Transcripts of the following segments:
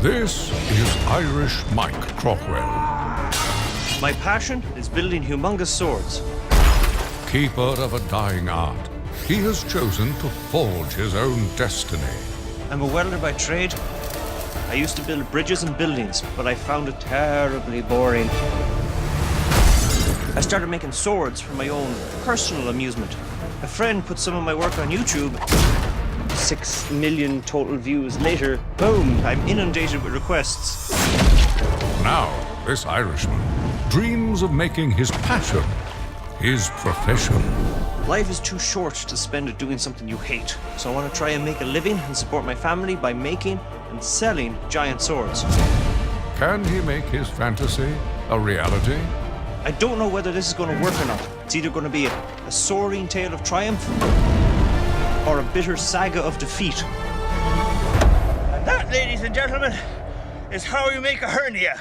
This is Irish Mike Crockwell, My passion is building humongous swords. keeper of a dying art. He has chosen to forge his own destiny. I'm a welder by trade. I used to build bridges and buildings, but I found it terribly boring. I started making swords for my own personal amusement. A friend put some of my work on YouTube. 6 million total views later, boom, I'm inundated with requests. Now, this Irishman dreams of making his passion his profession. Life is too short to spend it doing something you hate, so I want to try and make a living and support my family by making and selling giant swords. Can he make his fantasy a reality? I don't know whether this is going to work or not. It's either going to be a soaring tale of triumph or a bitter saga of defeat. And that, ladies and gentlemen, is how you make a hernia.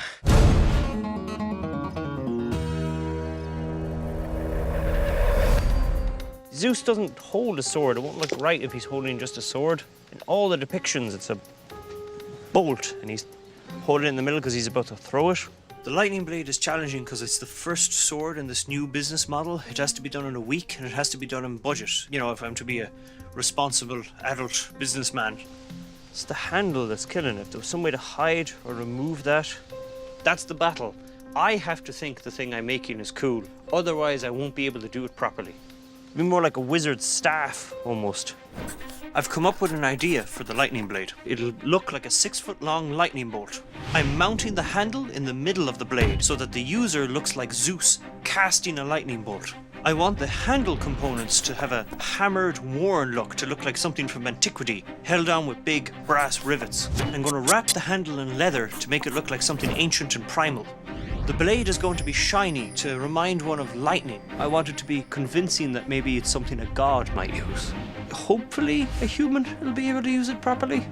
Zeus doesn't hold a sword. It won't look right if he's holding just a sword. In all the depictions, it's a bolt, and he's holding it in the middle because he's about to throw it. The lightning blade is challenging because it's the first sword in this new business model. It has to be done in a week, and it has to be done in budget. You know, if I'm to be a responsible adult businessman. It's the handle that's killing it. If there was some way to hide or remove that, that's the battle. I have to think the thing I'm making is cool. Otherwise, I won't be able to do it properly. It'd be more like a wizard's staff, almost. I've come up with an idea for the lightning blade. It'll look like a 6-foot-long lightning bolt. I'm mounting the handle in the middle of the blade so that the user looks like Zeus casting a lightning bolt. I want the handle components to have a hammered, worn look, to look like something from antiquity, held on with big brass rivets. I'm going to wrap the handle in leather to make it look like something ancient and primal. The blade is going to be shiny to remind one of lightning. I want it to be convincing that maybe it's something a god might use. Hopefully a human will be able to use it properly.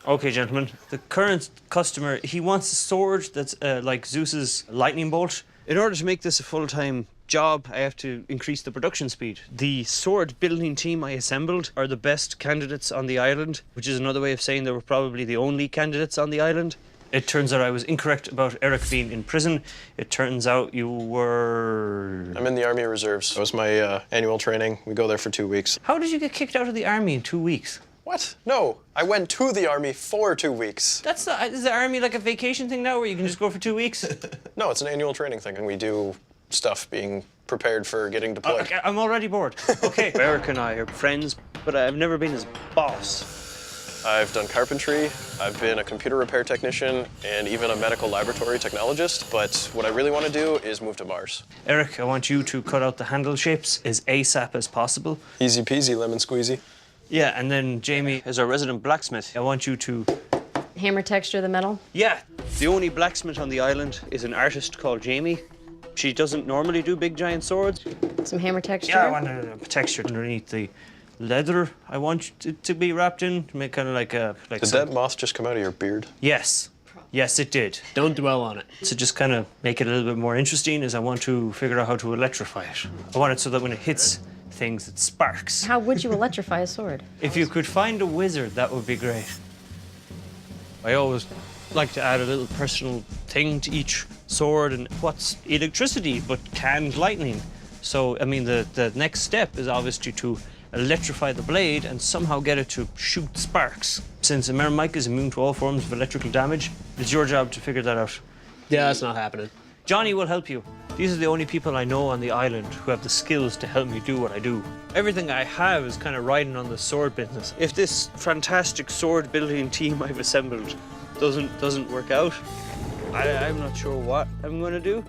Okay, gentlemen, the current customer, he wants a sword that's like Zeus's lightning bolt. In order to make this a full-time job, I have to increase the production speed. The sword building team I assembled are the best candidates on the island, which is another way of saying they were probably the only candidates on the island. It turns out I was incorrect about Eric being in prison. It turns out you were... I'm in the Army Reserves. That was my annual training. We go there for 2 weeks. How did you get kicked out of the army in 2 weeks? What? No, I went to the Army for 2 weeks. That's not, is the army like a vacation thing now where you can just go for 2 weeks? No, it's an annual training thing, and we do stuff being prepared for getting deployed. Okay, I'm already bored. Okay. Eric and I are friends, but I've never been his boss. I've done carpentry, I've been a computer repair technician, and even a medical laboratory technologist, but what I really want to do is move to Mars. Eric, I want you to cut out the handle shapes as ASAP as possible. Easy peasy, lemon squeezy. Yeah, and then Jamie, as our resident blacksmith, I want you to... Hammer texture the metal? Yeah, the only blacksmith on the island is an artist called Jamie. She doesn't normally do big giant swords. Some hammer texture? Yeah, I want a texture underneath the leather. I want it to be wrapped in to make kind of like a... Did that moth just come out of your beard? Yes. Yes, it did. Don't dwell on it. To just kind of make it a little bit more interesting is I want to figure out how to electrify it. I want it so that when it hits things, it sparks. How would you electrify a sword? If you could find a wizard, that would be great. I always like to add a little personal thing to each sword, and what's electricity but canned lightning? So, I mean, the next step is obviously to electrify the blade and somehow get it to shoot sparks. Since Mike is immune to all forms of electrical damage, it's your job to figure that out. Yeah, that's not happening. Johnny will help you. These are the only people I know on the island who have the skills to help me do what I do. Everything I have is kind of riding on the sword business. If this fantastic sword building team I've assembled doesn't work out, I'm not sure what I'm going to do.